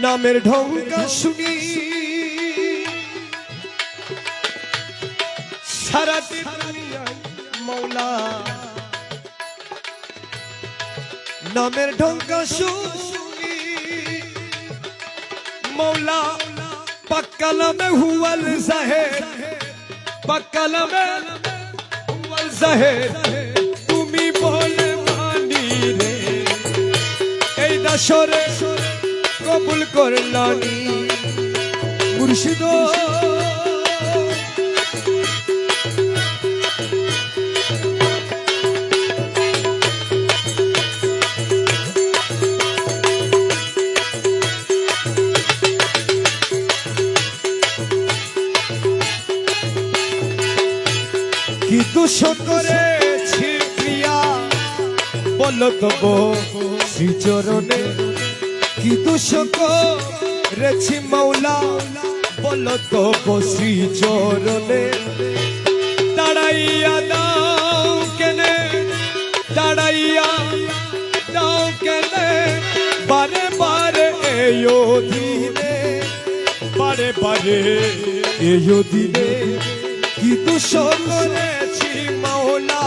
নামের ঢঙ্কা শুনি সারাটি দুনিয়ায় মৌলা নামের ঢঙ্কা শুনি মৌলা পাক্কালামে হুয়াল জাহের পাক্কালামে হুয়াল জাহের তুমি বলে মানি রে এই দাসরে কবুল করলানি মুর্শিদ কি দোষ করেছি প্রিয়া বলো তবু শ্রীচরণে কি দোষ করেছি মৌলা বলো তবু শ্রীচরণে তাড়াইয়া দাও কেনে তাড়াইয়া দাও কেনে বারে বারে এয়ো দিনে বারে বারে এয়ো দিনে কি দোষ করেছি মৌলা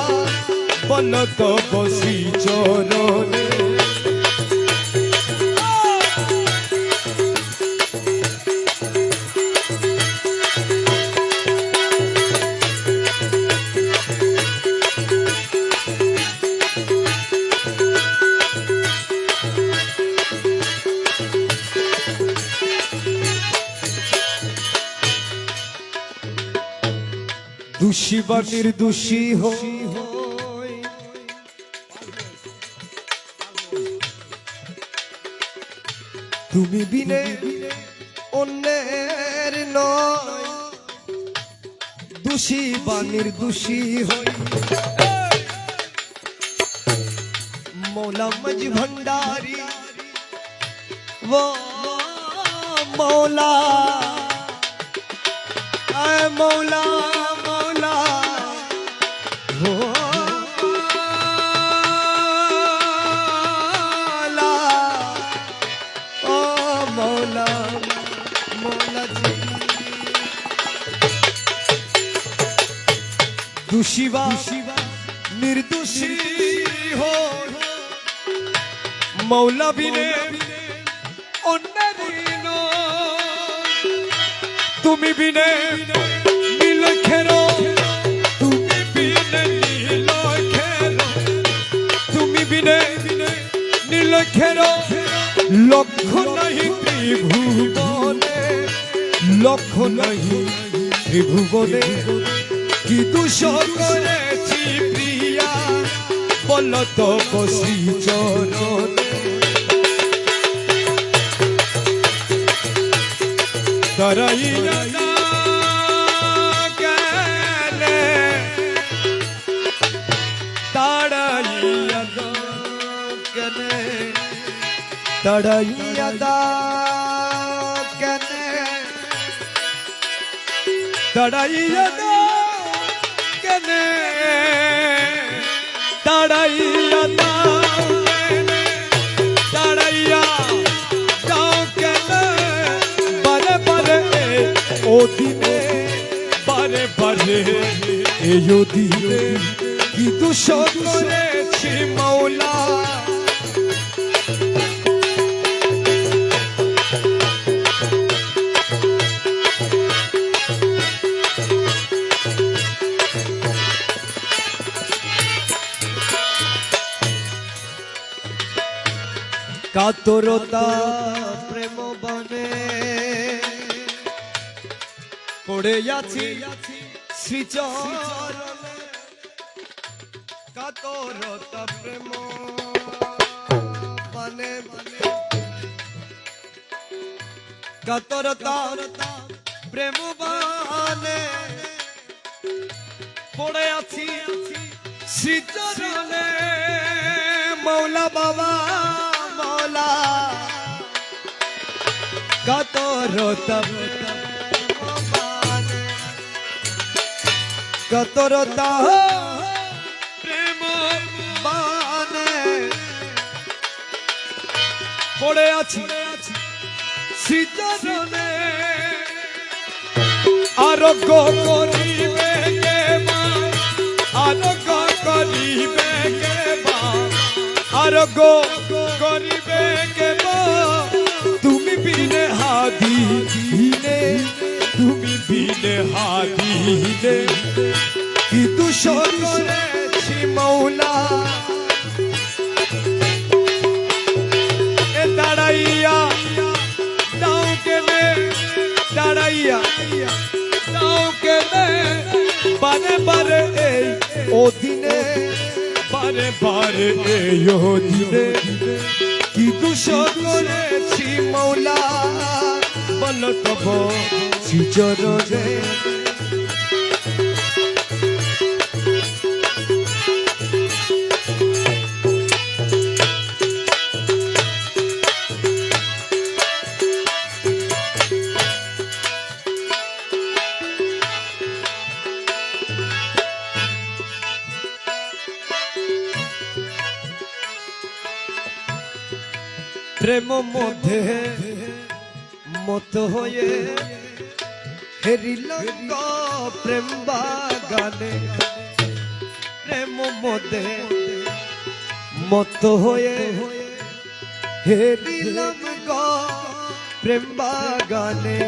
বলো তবু শ্রীচরণে দোষী বা নির্দোষী হই তুমি বিনে অন্যের নয় দোষী বা নির্দোষী হই মৌলা মজ ভণ্ডারি ও মৌলা আয় মৌলা দোষী বা নির্দোষী হো মৌলা বিনে অন্যের তুমি বিনে নীলক্ষের তুমি বিনে নীলক্ষের তুমি বিনে নীলক্ষের লক্ষ নাহি ত্রিভুবনে লক্ষ নাহি ত্রিভুবনে কি দোষ করেছি প্রিয়া বলো তবু শ্রীচরণে তাড়াইয়া দাও কেনে তাড়াইয়া দাও কেনে তাড়াইয়া দাও কেনে তাড়াইয়া দাও কেনে তাড়াইয়া দাও কেনে তাড়াইয়া দাও কেনে বারে বারে ও দিনে বারে বারে এয়ো দিনে কি দোষ করেছি মৌলা কাতরতা প্রেম বনে পড়ে আছি শ্রীচরণে কাতরতা প্রেম বনে কাতরতা প্রেম বনে পড়ে আছি শ্রীচরণে মৌলা বাবা মৌলা কাতরতা কাতরতা প্রেম বানে পড়ে আছি শ্রীচরণে আরোগ্য করিবে কেবা আরোগ্য করিবে কেবা আরোগ্য করিবে কেবা তুমি বিনে হাদিনে তুমি বিনে হাদিনে কি দোষ করেছি মৌলা এ দাঁড়াইয়া দাও কেনে দাঁড়াইয়া দাও কেনে বারে বারে এই অধীনে বারে বারে এই অধীনে কি দোষ করেছি মৌলা বল তব শ্রীচরণে প্রেম মধ্যে মত হয়ে হেরিল প্রেম বাগানে প্রেম মধ্যে মত হয়ে হেরিলাম প্রেম বাগানে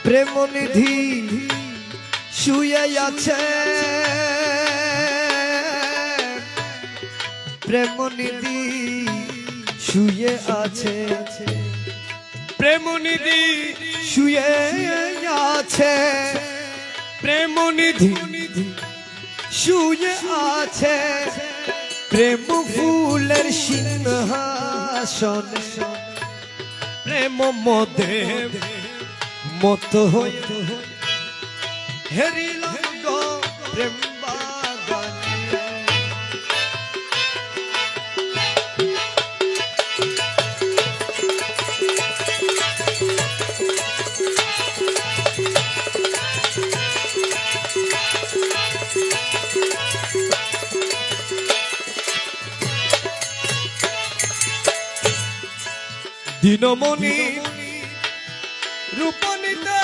প্রেম নিধি শুয়ে আছে প্রেম নিধি শুয়ে আছে প্রেম নিধি শুয়ে আছে প্রেম নিধি শুয়ে আছে প্রেম ফুলের সিংহাসনে প্রেম মধ্যে মত হয়ে হেরিলাম গো প্রেম বাগানে দিনমণি রূপনিতে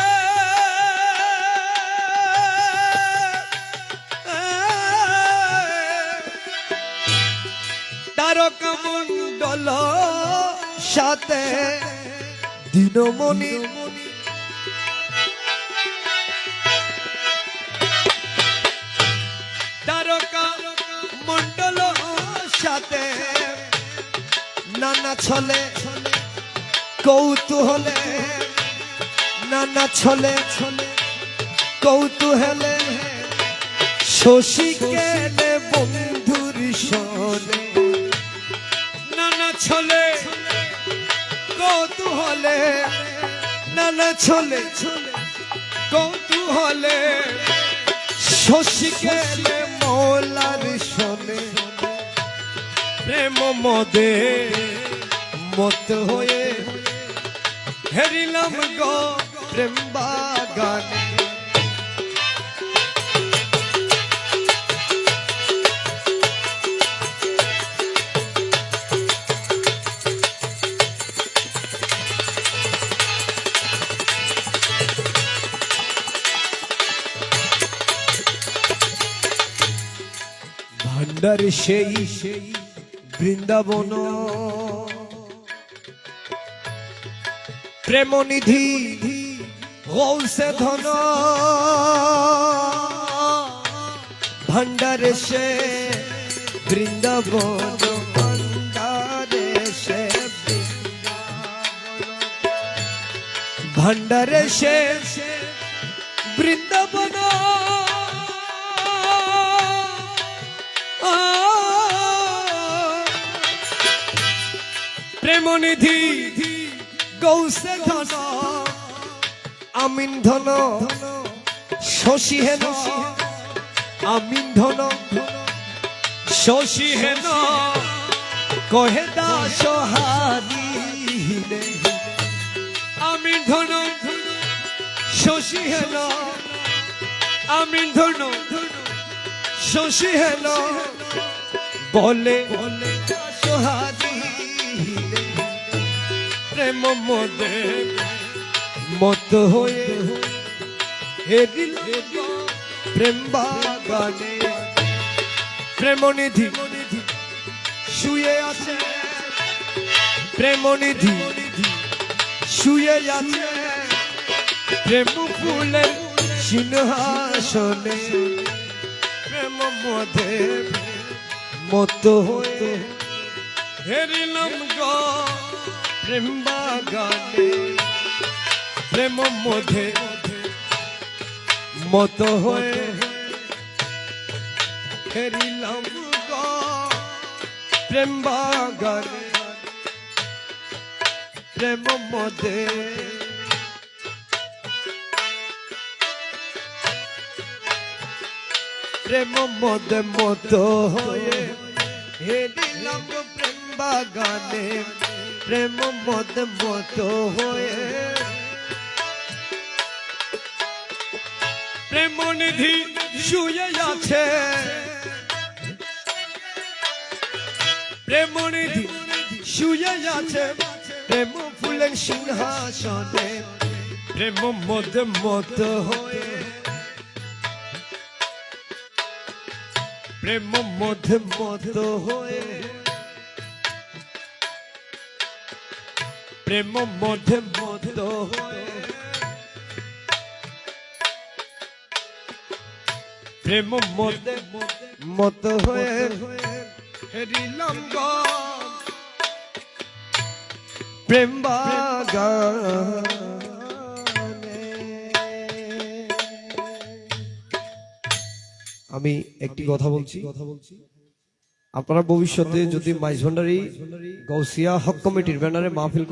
তারকামণ্ডল সাথে দিনমণি তারকা মণ্ডল সাথে নানা ছলে কৌতূহলে নানা ছলে কৌতূহলে শশী কেলে বন্ধুর সনে নানা ছলে কৌতূহলে নানা ছলে কৌতূহলে শশী কেলে মৌলার সনে প্রেম মদে মত হয়ে হেরিলাম গো প্রেম বাগানে ভান্ডার সেই বৃন্দাবন প্রেম নিধি গৌসে ধন ভান্ডারে সে বৃন্দাবন ভান্ডারে সে ভান্ডারে সে বৃন্দাবন প্রেম নিধি গৌসে ধন আমিন ধন শশী হেন আমিন ধন শশী হেন কহে দাস হারিলে আমিন ধন শশী হেন আমিন ধন শশী হেন বলে দাস হারিলে প্রেম মদে মত হয়ে হেরিল প্রেম বাগানে প্রেমনিধি শুয়ে আছে প্রেমনিধি শুয়ে আছে প্রেম ফুলের সিংহাসনে প্রেম মদে মত হয়ে হেরিলাম গো প্রেম বাগানে প্রেম মধ্যে মত হয়ে হেরিলাম গো প্রেম বাগানে প্রেম মধ্যে প্রেম মধ্যে মত হয়ে হেরিলাম প্রেম বাগানে প্রেম মধ্যে মত হয়ে প্রেমনিধি শুয়ে আছে প্রেমনিধি শুয়ে আছে প্রেম ফুলের সিংহাসনে প্রেম মধ্যে মত হয়ে প্রেম মধ্যে মত হয়ে প্রেম মধ্যে মত হয়ে প্রেম মধ্যে মত হয়ে হেরিলাম গো প্রেম বাগানে। আমি একটি কথা বলছি, আপনারা ভবিষ্যতে যদি মাইজভান্ডারি গাউসিয়া হক কমিটির ব্যানারে মাহফিল